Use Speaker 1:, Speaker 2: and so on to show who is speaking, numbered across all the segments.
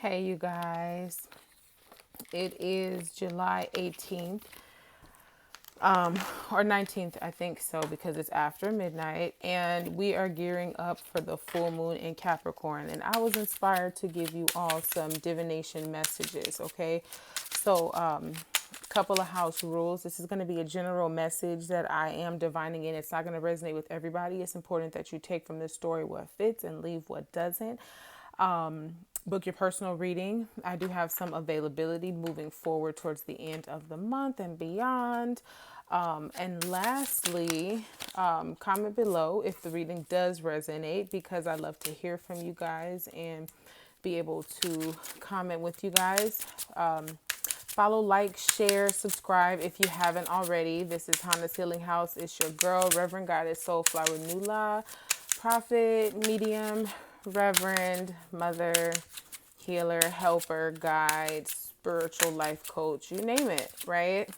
Speaker 1: Hey, you guys. It is July 18th, or 19th, I think so, because it's after midnight, and we are gearing up for the full moon in Capricorn. And I was inspired to give you all some divination messages, okay? So, couple of house rules. This is going to be a general message that I am divining in. It's not going to resonate with everybody. It's important that you take from this story what fits and leave what doesn't. Book your personal reading. I do have some availability moving forward towards the end of the month and beyond. And lastly, comment below if the reading does resonate, because I love to hear from you guys and be able to comment with you guys. Follow, like, share, subscribe if you haven't already. This is Hana's Healing House. It's your girl, Reverend Goddess Soulflower Nula, prophet, medium, reverend, mother, healer, helper, guide, spiritual life coach, you name it, right?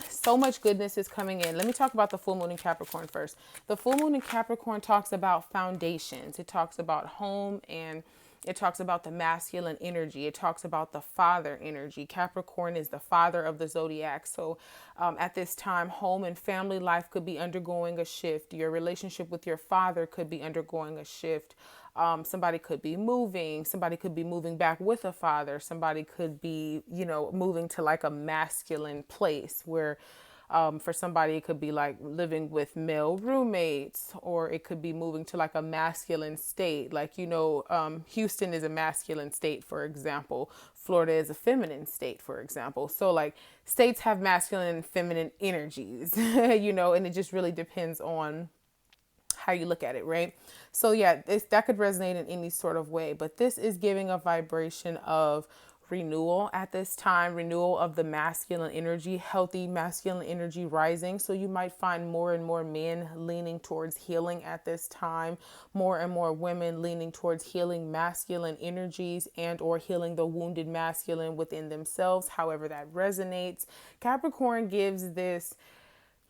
Speaker 1: So much goodness is coming in. Let me talk about the full moon in Capricorn first. The full moon in Capricorn talks about foundations. It talks about home, and it talks about the masculine energy. It talks about the father energy. Capricorn is the father of the zodiac. So at this time, home and family life could be undergoing a shift. Your relationship with your father could be undergoing a shift. Somebody could be moving. Somebody could be moving back with a father. Somebody could be, moving to like a masculine place where for somebody, it could be like living with male roommates, or it could be moving to like a masculine state. Like, Houston is a masculine state, for example. Florida is a feminine state, for example. So like states have masculine and feminine energies, and it just really depends on how you look at it, right? So yeah, that could resonate in any sort of way, but this is giving a vibration of renewal at this time, renewal of the masculine energy, healthy masculine energy rising. So you might find more and more men leaning towards healing at this time, more and more women leaning towards healing masculine energies and or healing the wounded masculine within themselves, however that resonates. Capricorn gives this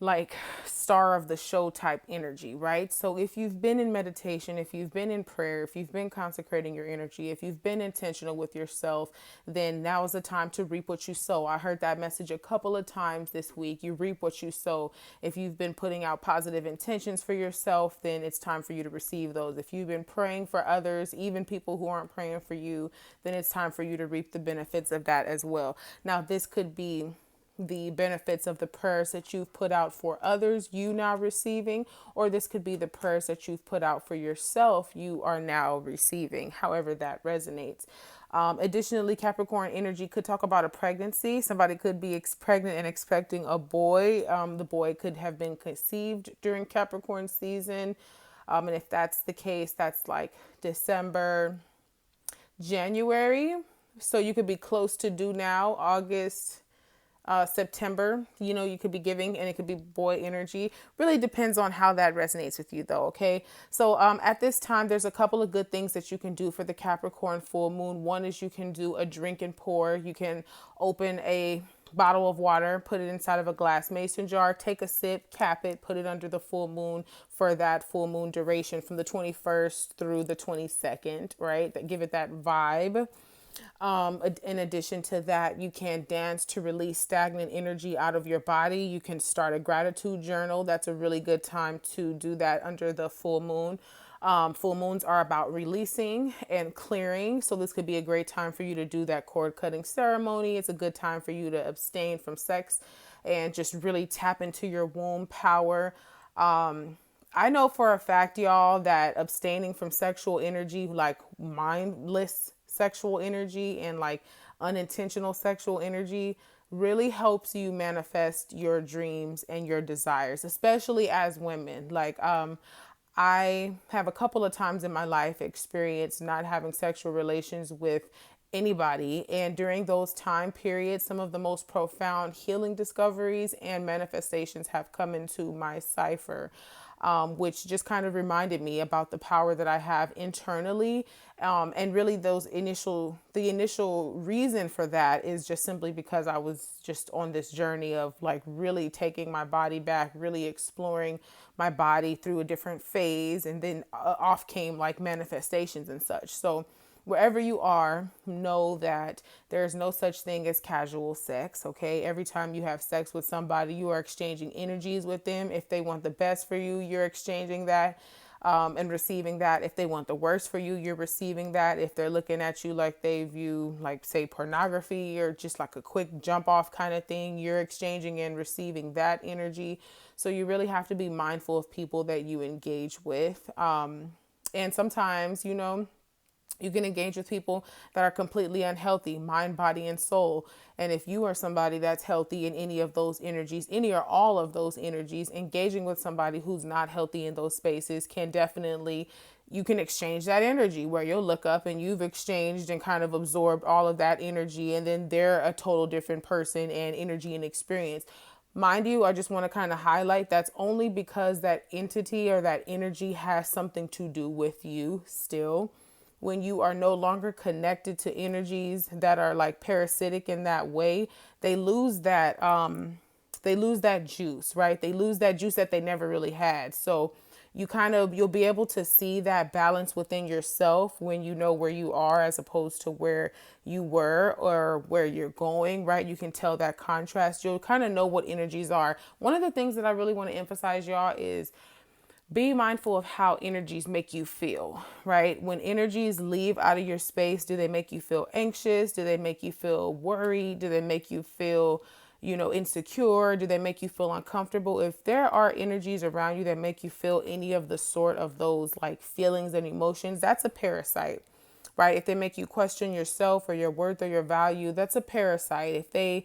Speaker 1: like star of the show type energy, right? So if you've been in meditation, if you've been in prayer, if you've been consecrating your energy, if you've been intentional with yourself, then now is the time to reap what you sow. I heard that message a couple of times this week. You reap what you sow. If you've been putting out positive intentions for yourself, then it's time for you to receive those. If you've been praying for others, even people who aren't praying for you, then it's time for you to reap the benefits of that as well. Now, this could be the benefits of the prayers that you've put out for others, you now receiving, or this could be the prayers that you've put out for yourself, you are now receiving, however that resonates. Additionally, Capricorn energy could talk about a pregnancy. Somebody could be pregnant and expecting a boy. The boy could have been conceived during Capricorn season. And if that's the case, that's like December, January. So you could be close to due now, August, September, you could be giving, and it could be boy energy. Really depends on how that resonates with you though. Okay. So, at this time, there's a couple of good things that you can do for the Capricorn full moon. One is you can do a drink and pour. You can open a bottle of water, put it inside of a glass mason jar, take a sip, cap it, put it under the full moon for that full moon duration from the 21st through the 22nd, right? That give it that vibe. In addition to that, you can dance to release stagnant energy out of your body. You can start a gratitude journal. That's a really good time to do that under the full moon. Full moons are about releasing and clearing. So this could be a great time for you to do that cord cutting ceremony. It's a good time for you to abstain from sex and just really tap into your womb power. I know for a fact, y'all, that abstaining from sexual energy, like mindless sexual energy and like unintentional sexual energy, really helps you manifest your dreams and your desires, especially as women. Like, I have a couple of times in my life experienced not having sexual relations with anybody. And during those time periods, some of the most profound healing discoveries and manifestations have come into my cipher. Which just kind of reminded me about the power that I have internally. And really the initial reason for that is just simply because I was just on this journey of like really taking my body back, really exploring my body through a different phase. And then off came like manifestations and such. So wherever you are, know that there's no such thing as casual sex, okay? Every time you have sex with somebody, you are exchanging energies with them. If they want the best for you, you're exchanging that and receiving that. If they want the worst for you, you're receiving that. If they're looking at you like they view, like, say, pornography or just like a quick jump off kind of thing, you're exchanging and receiving that energy. So you really have to be mindful of people that you engage with. And sometimes, you can engage with people that are completely unhealthy, mind, body, and soul. And if you are somebody that's healthy in any of those energies, any or all of those energies, engaging with somebody who's not healthy in those spaces can definitely, you can exchange that energy where you'll look up and you've exchanged and kind of absorbed all of that energy. And then they're a total different person and energy and experience. Mind you, I just want to kind of highlight that's only because that entity or that energy has something to do with you still. When you are no longer connected to energies that are like parasitic in that way, they lose that juice, right? They lose that juice that they never really had. So you'll be able to see that balance within yourself when you know where you are as opposed to where you were or where you're going, right? You can tell that contrast. You'll kind of know what energies are. One of the things that I really want to emphasize, y'all, is be mindful of how energies make you feel, right? When energies leave out of your space, do they make you feel anxious? Do they make you feel worried? Do they make you feel, insecure? Do they make you feel uncomfortable? If there are energies around you that make you feel any of the sort of those like feelings and emotions, that's a parasite, right? If they make you question yourself or your worth or your value, that's a parasite. If they,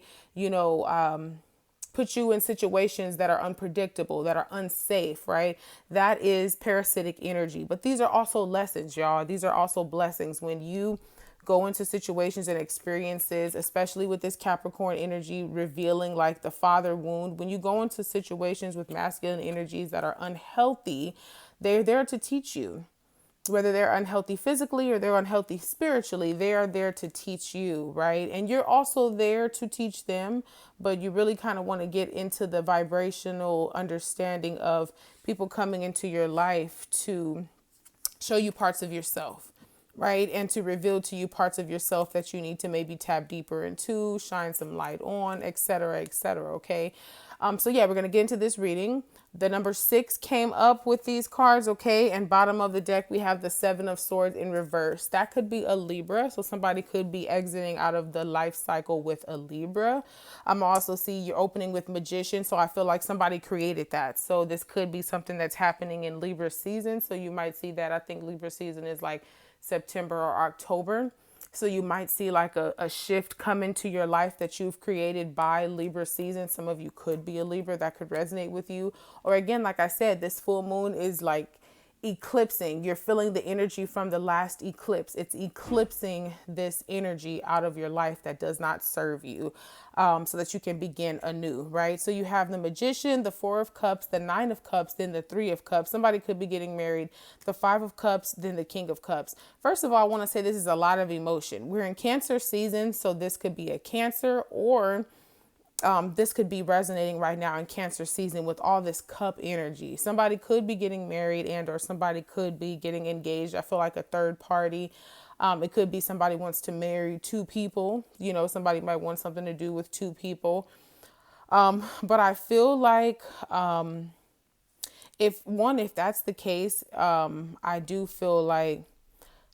Speaker 1: put you in situations that are unpredictable, that are unsafe, right? That is parasitic energy. But these are also lessons, y'all. These are also blessings. When you go into situations and experiences, especially with this Capricorn energy revealing like the father wound, when you go into situations with masculine energies that are unhealthy, they're there to teach you. Whether they're unhealthy physically or they're unhealthy spiritually, they are there to teach you, right? And you're also there to teach them, but you really kind of want to get into the vibrational understanding of people coming into your life to show you parts of yourself, right? And to reveal to you parts of yourself that you need to maybe tap deeper into, shine some light on, etc., etc. Okay. So yeah, we're going to get into this reading. The number 6 came up with these cards. Okay. And bottom of the deck, we have the 7 of Swords in reverse. That could be a Libra. So somebody could be exiting out of the life cycle with a Libra. I'm also see you're opening with Magician. So I feel like somebody created that. So this could be something that's happening in Libra season. So you might see that. I think Libra season is like September or October. So you might see like a shift come into your life that you've created by Libra season. Some of you could be a Libra, that could resonate with you. Or again, like I said, this full moon is like eclipsing. You're feeling the energy from the last eclipse. It's eclipsing this energy out of your life that does not serve you, so that you can begin anew, right? So you have the Magician, the 4 of Cups, the 9 of Cups, then the 3 of Cups. Somebody could be getting married, the 5 of Cups, then the King of Cups. First of all, I want to say this is a lot of emotion. We're in Cancer season, so this could be a Cancer, or this could be resonating right now in Cancer season with all this cup energy. Somebody could be getting married or somebody could be getting engaged. I feel like a third party. It could be somebody wants to marry 2 people. Somebody might want something to do with 2 people. But I feel like if that's the case, I do feel like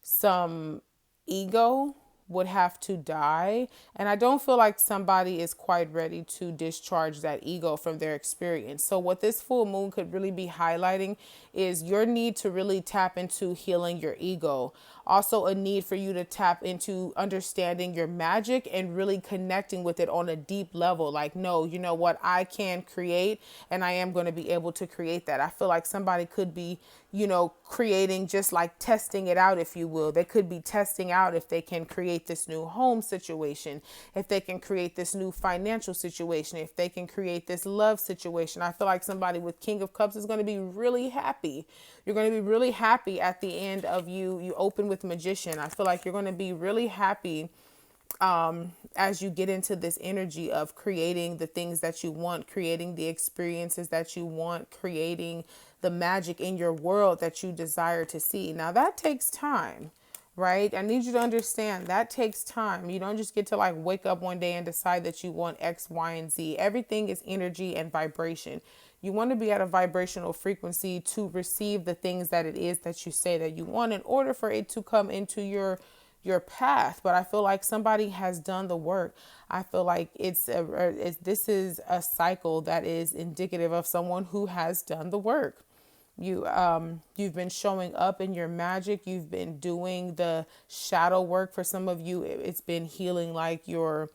Speaker 1: some ego would have to die. And I don't feel like somebody is quite ready to discharge that ego from their experience. So what this full moon could really be highlighting is your need to really tap into healing your ego. Also a need for you to tap into understanding your magic and really connecting with it on a deep level. Like, no, you know what? I can create and I am going to be able to create that. I feel like somebody could be, creating, just like testing it out, if you will. They could be testing out if they can create this new home situation, if they can create this new financial situation, if they can create this love situation. I feel like somebody with King of Cups is going to be really happy. You're going to be really happy at the end of you open with Magician. I feel like you're going to be really happy as you get into this energy of creating the things that you want, creating the experiences that you want, creating the magic in your world that you desire to see. Now that takes time, right? I need you to understand that takes time. You don't just get to like wake up one day and decide that you want X, Y, and Z. Everything is energy and vibration. You want to be at a vibrational frequency to receive the things that it is that you say that you want in order for it to come into your path. But I feel like somebody has done the work. I feel like this is a cycle that is indicative of someone who has done the work. You've been showing up in your magic. You've been doing the shadow work. For some of you, it's been healing like your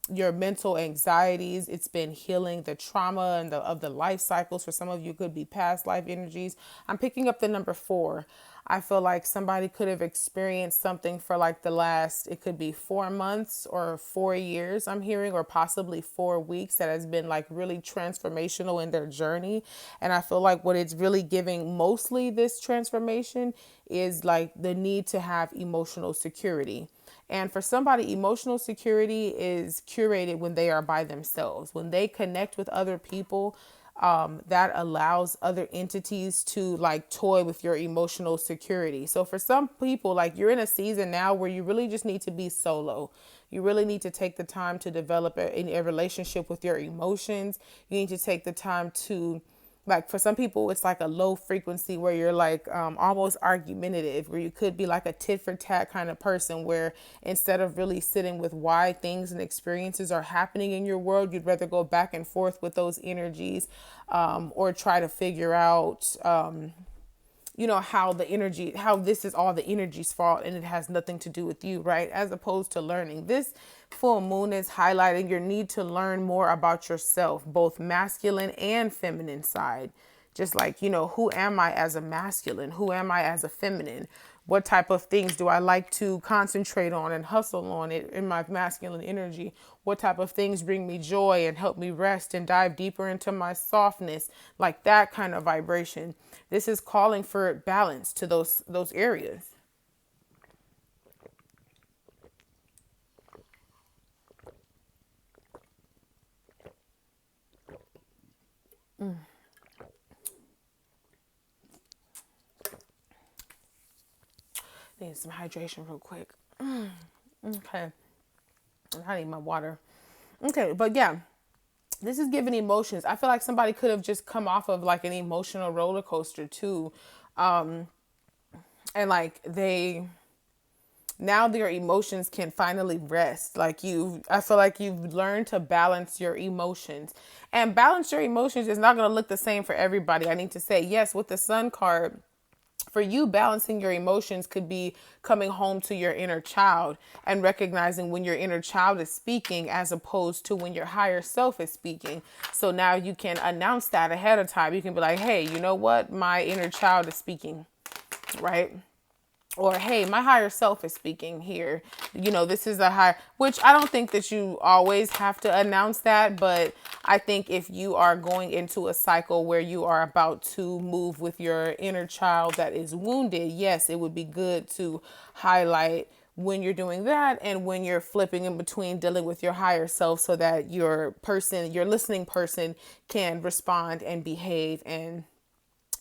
Speaker 1: mental anxieties. It's been healing the trauma and the life cycles. For some of you, it could be past life energies. I'm picking up the number 4. I feel like somebody could have experienced something for like the last, it could be 4 months or 4 years, I'm hearing, or possibly 4 weeks, that has been like really transformational in their journey. And I feel like what it's really giving mostly this transformation is like the need to have emotional security. And for somebody, emotional security is curated when they are by themselves. When they connect with other people, that allows other entities to like toy with your emotional security. So for some people, like you're in a season now where you really just need to be solo. You really need to take the time to develop a relationship with your emotions. You need to take the time to, like, for some people it's like a low frequency where you're like almost argumentative, where you could be like a tit for tat kind of person, where instead of really sitting with why things and experiences are happening in your world, you'd rather go back and forth with those energies, or try to figure out how this is all the energy's fault and it has nothing to do with you, right? As opposed to learning. This full moon is highlighting your need to learn more about yourself, both masculine and feminine side. Just like, who am I as a masculine? Who am I as a feminine? What type of things do I like to concentrate on and hustle on it in my masculine energy? What type of things bring me joy and help me rest and dive deeper into my softness? Like that kind of vibration. This is calling for balance to those areas. Need some hydration real quick. Okay. I need my water. Okay, but yeah, this is giving emotions. I feel like somebody could have just come off of like an emotional roller coaster too. And like now their emotions can finally rest. I feel like you've learned to balance your emotions, and balance your emotions is not going to look the same for everybody. I need to say, yes, with the sun card, for you, balancing your emotions could be coming home to your inner child and recognizing when your inner child is speaking as opposed to when your higher self is speaking. So now you can announce that ahead of time. You can be like, hey, you know what? My inner child is speaking, right? Or, hey, my higher self is speaking here. This is a higher, which I don't think that you always have to announce that. But I think if you are going into a cycle where you are about to move with your inner child that is wounded, yes, it would be good to highlight when you're doing that and when you're flipping in between dealing with your higher self, so that your listening person can respond and behave and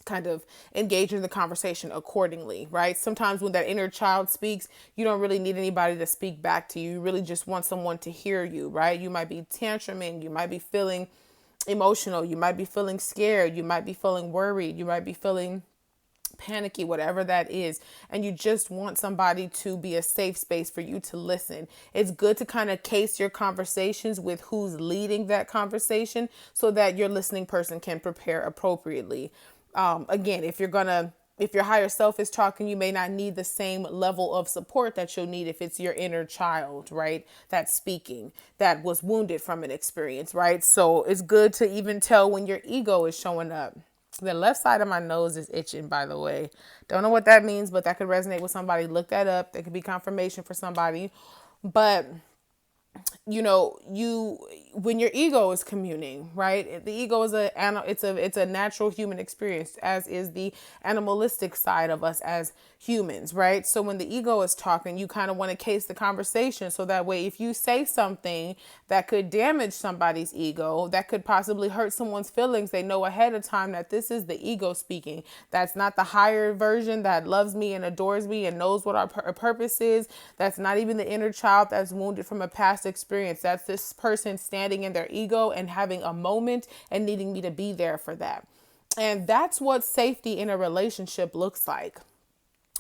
Speaker 1: kind of engage in the conversation accordingly, right? Sometimes when that inner child speaks, you don't really need anybody to speak back to you. You really just want someone to hear you, right? You might be tantruming, you might be feeling emotional, you might be feeling scared, you might be feeling worried, you might be feeling panicky, whatever that is, and you just want somebody to be a safe space for you to listen. It's good to kind of case your conversations with who's leading that conversation so that your listening person can prepare appropriately. Again, if your higher self is talking, you may not need the same level of support that you'll need if it's your inner child, right? That's speaking, that was wounded from an experience, right? So it's good to even tell when your ego is showing up. The left side of my nose is itching, by the way. Don't know what that means, but that could resonate with somebody. Look that up. That could be confirmation for somebody. But when your ego is communing, right? The ego is it's a natural human experience, as is the animalistic side of us as humans, right? So when the ego is talking, you kind of want to case the conversation, so that way if you say something that could damage somebody's ego, that could possibly hurt someone's feelings, they know ahead of time that this is the ego speaking. That's not the higher version that loves me and adores me and knows what our purpose is. That's not even the inner child that's wounded from a past experience. That's this person standing in their ego and having a moment and needing me to be there for that. And that's what safety in a relationship looks like,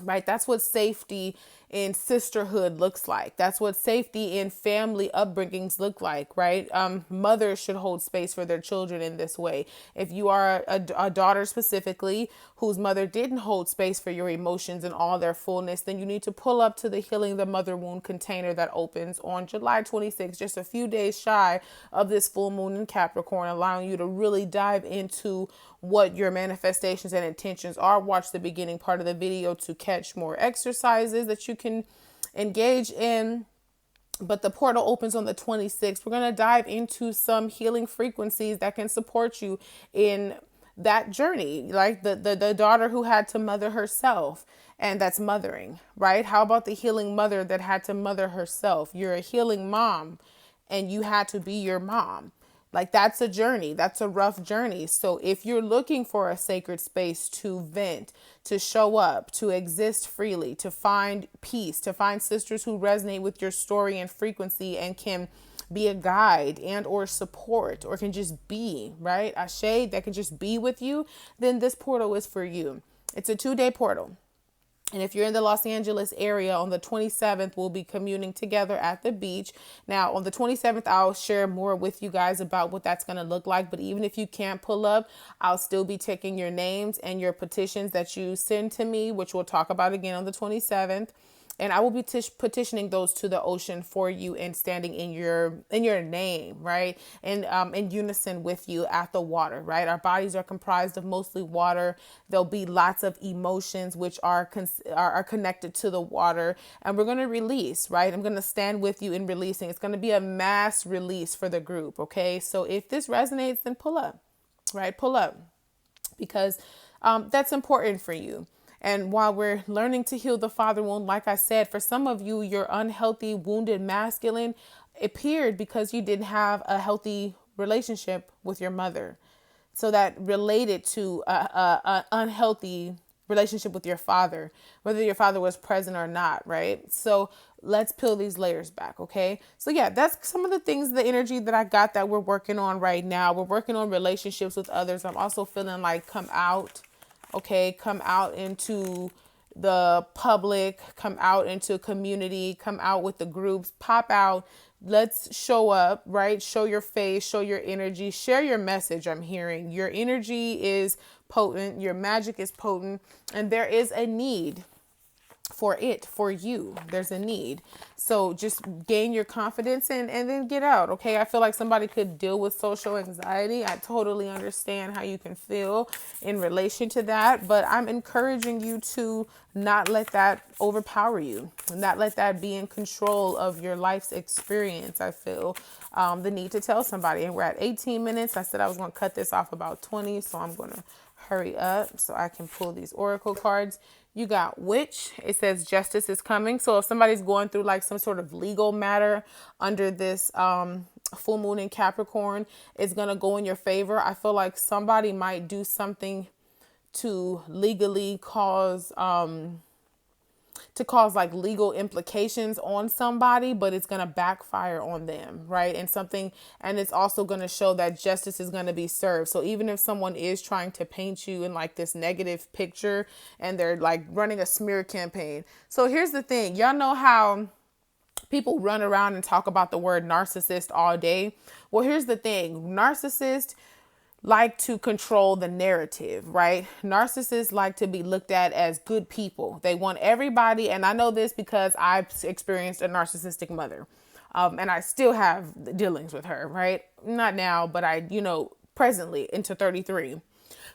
Speaker 1: right? That's what safety in sisterhood looks like. That's what safety in family upbringings look like, right? Mothers should hold space for their children in this way. If you are a daughter specifically whose mother didn't hold space for your emotions in all their fullness, then you need to pull up to the Healing the Mother Wound container that opens on July 26th, just a few days shy of this full moon in Capricorn, allowing you to really dive into what your manifestations and intentions are. Watch the beginning part of the video to catch more exercises that you can engage in. But the portal opens on the 26th. We're going to dive into some healing frequencies that can support you in that journey, like the daughter who had to mother herself, and that's mothering, right? How about the healing mother that had to mother herself? You're a healing mom and you had to be your mom. Like, that's a journey. That's a rough journey. So if you're looking for a sacred space to vent, to show up, to exist freely, to find peace, to find sisters who resonate with your story and frequency and can be a guide and or support, or can just be, right? A shade that can just be with you, then this portal is for you. It's a 2-day portal. And if you're in the Los Angeles area, on the 27th, we'll be communing together at the beach. Now, on the 27th, I'll share more with you guys about what that's going to look like. But even if you can't pull up, I'll still be taking your names and your petitions that you send to me, which we'll talk about again on the 27th. And I will be petitioning those to the ocean for you and standing in your name, right? And in unison with you at the water, right? Our bodies are comprised of mostly water. There'll be lots of emotions which are connected to the water, and we're going to release, right? I'm going to stand with you in releasing. It's going to be a mass release for the group, okay? So if this resonates, then pull up, right? Pull up, because that's important for you. And while we're learning to heal the father wound, like I said, for some of you, your unhealthy, wounded masculine appeared because you didn't have a healthy relationship with your mother. So that related to a unhealthy relationship with your father, whether your father was present or not, right? So let's peel these layers back, okay? So yeah, that's some of the things, the energy that I got that we're working on right now. We're working on relationships with others. I'm also feeling like come out. Okay, come out into the public, come out into community, come out with the groups, pop out. Let's show up, right? Show your face, show your energy, share your message. I'm hearing your energy is potent, your magic is potent, and there is a need for you. There's a need. So just gain your confidence and then get out. Okay. I feel like somebody could deal with social anxiety. I totally understand how you can feel in relation to that, but I'm encouraging you to not let that overpower you, not let that be in control of your life's experience. I feel the need to tell somebody, and we're at 18 minutes. I said I was going to cut this off about 20. So I'm going to hurry up so I can pull these oracle cards. You got Witch. It says justice is coming. So if somebody's going through like some sort of legal matter under this full moon in Capricorn, it's going to go in your favor. I feel like somebody might do something to legally cause like legal implications on somebody, but it's going to backfire on them, right? And it's also going to show that justice is going to be served. So even if someone is trying to paint you in like this negative picture and they're like running a smear campaign. So here's the thing. Y'all know how people run around and talk about the word narcissist all day. Well, here's the thing. Narcissists like to control the narrative, right? Narcissists like to be looked at as good people. They want everybody. And I know this because I've experienced a narcissistic mother. And I still have dealings with her, right? Not now, but presently into 33.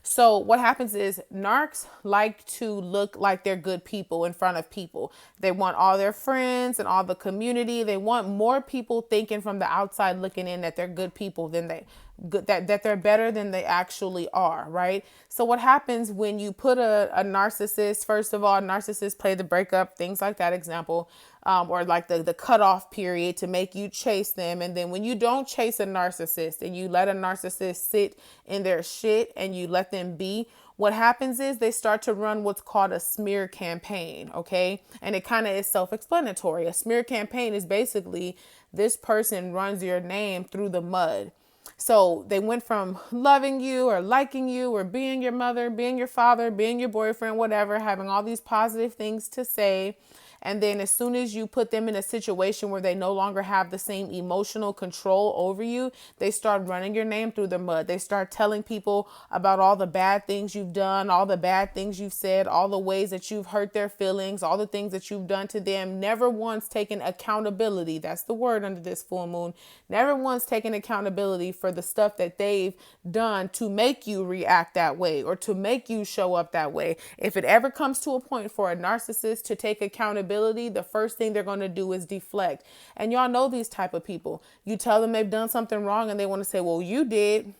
Speaker 1: So what happens is narcs like to look like they're good people in front of people. They want all their friends and all the community. They want more people thinking from the outside looking in that they're good people than they good that they're better than they actually are, right? So what happens when you put a narcissist, first of all, narcissists play the breakup, things like that example, or like the cutoff period to make you chase them. And then when you don't chase a narcissist and you let a narcissist sit in their shit and you let them be, what happens is they start to run what's called a smear campaign, okay? And it kind of is self-explanatory. A smear campaign is basically this person runs your name through the mud. So they went from loving you or liking you or being your mother, being your father, being your boyfriend, whatever, having all these positive things to say. And then as soon as you put them in a situation where they no longer have the same emotional control over you, they start running your name through the mud. They start telling people about all the bad things you've done, all the bad things you've said, all the ways that you've hurt their feelings, all the things that you've done to them. Never once taken accountability. That's the word under this full moon. Never once taken accountability for the stuff that they've done to make you react that way or to make you show up that way. If it ever comes to a point for a narcissist to take accountability, the first thing they're going to do is deflect. And y'all know these type of people. You tell them they've done something wrong and they want to say, well, you did.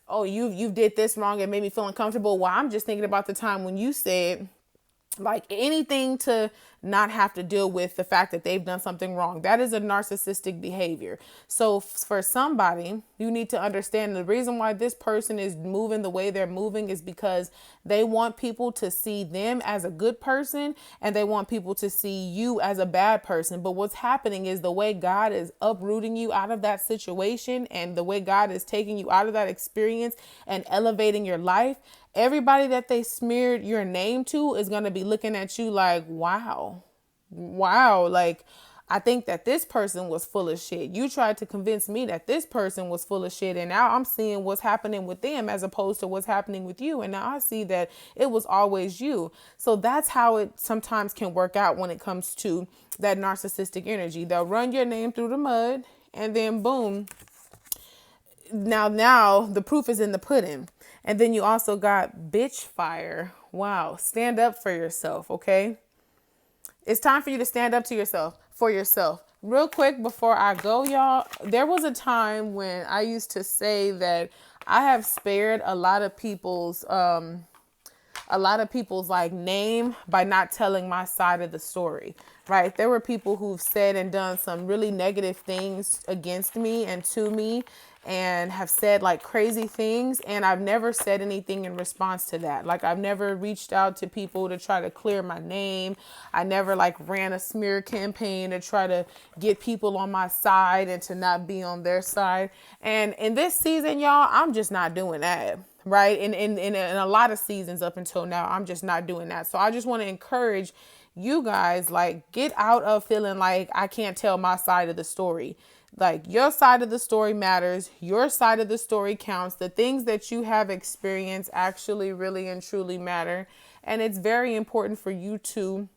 Speaker 1: Oh, you did this wrong and made me feel uncomfortable. Well, I'm just thinking about the time when you said, like, anything to not have to deal with the fact that they've done something wrong. That is a narcissistic behavior. So for somebody, you need to understand the reason why this person is moving the way they're moving is because they want people to see them as a good person and they want people to see you as a bad person. But what's happening is the way God is uprooting you out of that situation and the way God is taking you out of that experience and elevating your life, everybody that they smeared your name to is going to be looking at you like, wow, like, I think that this person was full of shit. You tried to convince me that this person was full of shit. And now I'm seeing what's happening with them as opposed to what's happening with you. And now I see that it was always you. So that's how it sometimes can work out when it comes to that narcissistic energy. They'll run your name through the mud and then boom. Now the proof is in the pudding. And then you also got bitch fire. Wow. Stand up for yourself. Okay. It's time for you to stand up to yourself, for yourself. Real quick before I go, y'all, there was a time when I used to say that I have spared a lot of people's like name by not telling my side of the story, right? There were people who've said and done some really negative things against me and to me and have said like crazy things. And I've never said anything in response to that. Like I've never reached out to people to try to clear my name. I never like ran a smear campaign to try to get people on my side and to not be on their side. And in this season, y'all, I'm just not doing that. Right. And in a lot of seasons up until now, I'm just not doing that. So I just want to encourage you guys, like, get out of feeling like I can't tell my side of the story. Like, your side of the story matters. Your side of the story counts. The things that you have experienced actually really and truly matter. And it's very important for you to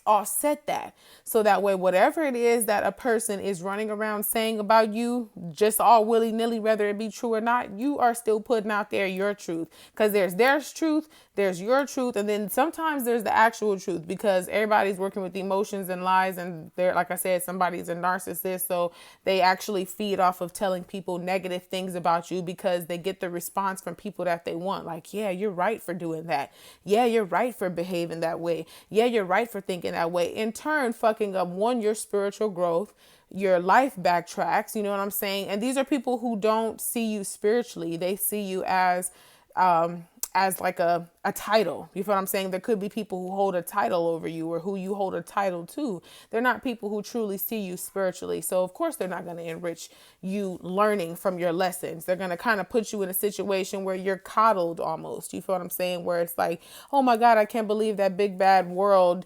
Speaker 1: offset that. So that way, whatever it is that a person is running around saying about you, just all willy-nilly, whether it be true or not, you are still putting out there your truth. Because there's their truth, there's your truth, and then sometimes there's the actual truth, because everybody's working with emotions and lies, and they're, like I said, somebody's a narcissist, so they actually feed off of telling people negative things about you because they get the response from people that they want. Like, yeah, you're right for doing that. Yeah, you're right for behaving that way. Yeah, you're right for thinking that way. In turn, fucking up, one, your spiritual growth, your life backtracks, you know what I'm saying? And these are people who don't see you spiritually. They see you as like a title. You feel what I'm saying? There could be people who hold a title over you or who you hold a title to. They're not people who truly see you spiritually. So of course they're not going to enrich you learning from your lessons. They're going to kind of put you in a situation where you're coddled almost. You feel what I'm saying? Where it's like, oh my God, I can't believe that big bad world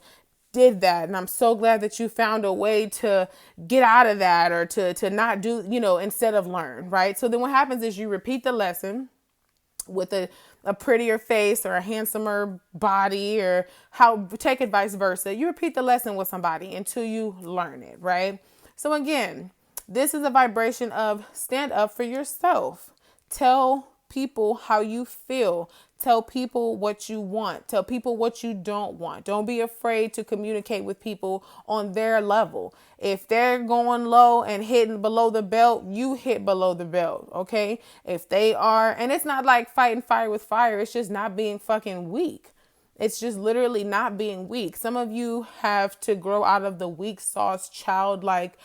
Speaker 1: did that. And I'm so glad that you found a way to get out of that or to not do, instead of learn, right? So then what happens is you repeat the lesson with a prettier face or a handsomer body, or take it vice versa. You repeat the lesson with somebody until you learn it, right? So again, this is a vibration of stand up for yourself. Tell people how you feel. Tell people what you want. Tell people what you don't want. Don't be afraid to communicate with people on their level. If they're going low and hitting below the belt, you hit below the belt, okay? If they are, and it's not like fighting fire with fire, it's just not being fucking weak. It's just literally not being weak. Some of you have to grow out of the weak sauce, childlike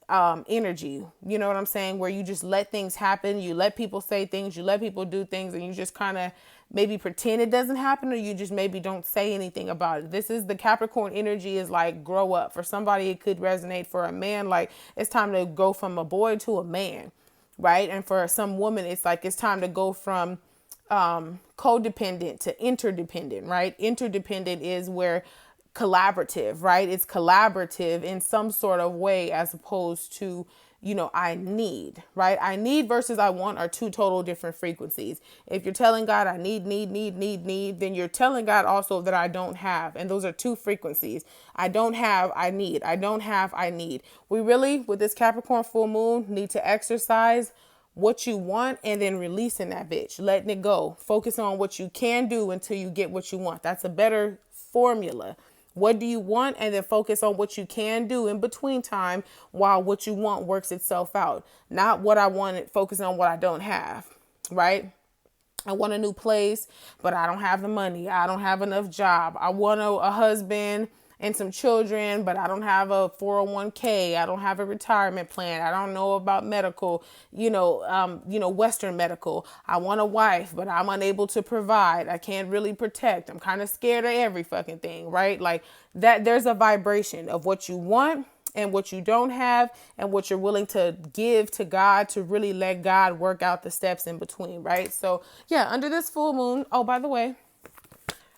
Speaker 1: energy. You know what I'm saying? Where you just let things happen. You let people say things. You let people do things, and you just kind of maybe pretend it doesn't happen, or you just maybe don't say anything about it. This is the Capricorn energy, is like grow up. For somebody, it could resonate. For a man, like it's time to go from a boy to a man, right? And for some woman, it's like it's time to go from codependent to interdependent, right? Interdependent is where collaborative, right? It's collaborative in some sort of way, as opposed to, you know, I need, right? I need versus I want are two total different frequencies. If you're telling God I need, then you're telling God also that I don't have. And those are two frequencies. I don't have, I need. I don't have, I need. We really, with this Capricorn full moon, need to exercise what you want and then releasing that bitch, letting it go. Focus on what you can do until you get what you want. That's a better formula. What do you want? And then focus on what you can do in between time while what you want works itself out. Not what I wanted, focus on what I don't have, right? I want a new place, but I don't have the money. I don't have enough job. I want a husband and some children, but I don't have a 401k. I don't have a retirement plan. I don't know about medical, Western medical. I want a wife, but I'm unable to provide. I can't really protect. I'm kind of scared of every fucking thing, right? Like that, there's a vibration of what you want and what you don't have and what you're willing to give to God to really let God work out the steps in between, right? So yeah, under this full moon, oh, by the way,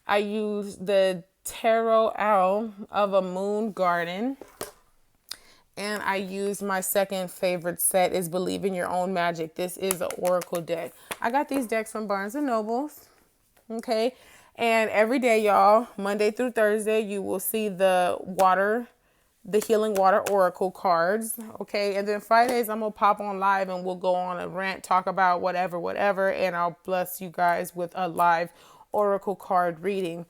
Speaker 1: I use the tarot owl of a moon garden, and I used my second favorite set is Believe in Your Own Magic. This is an oracle deck. I got these decks from Barnes and Nobles, okay? And every day, y'all, Monday through Thursday, you will see the healing water oracle cards, okay? And then Fridays, I'm gonna pop on live and we'll go on a rant, talk about whatever, and I'll bless you guys with a live oracle card reading.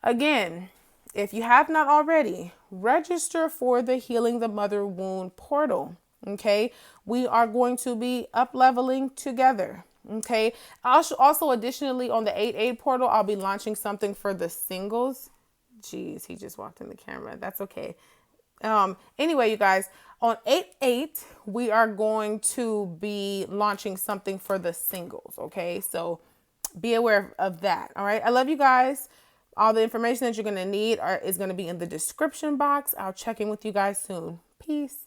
Speaker 1: Again, if you have not already, register for the Healing the Mother Wound portal, okay? We are going to be up-leveling together, okay? Also, additionally, on the 8/8 portal, I'll be launching something for the singles. Jeez, he just walked in the camera. That's okay. Anyway, you guys, on 8/8, we are going to be launching something for the singles, okay? So be aware of that, all right? I love you guys. All the information that you're going to need is going to be in the description box. I'll check in with you guys soon. Peace.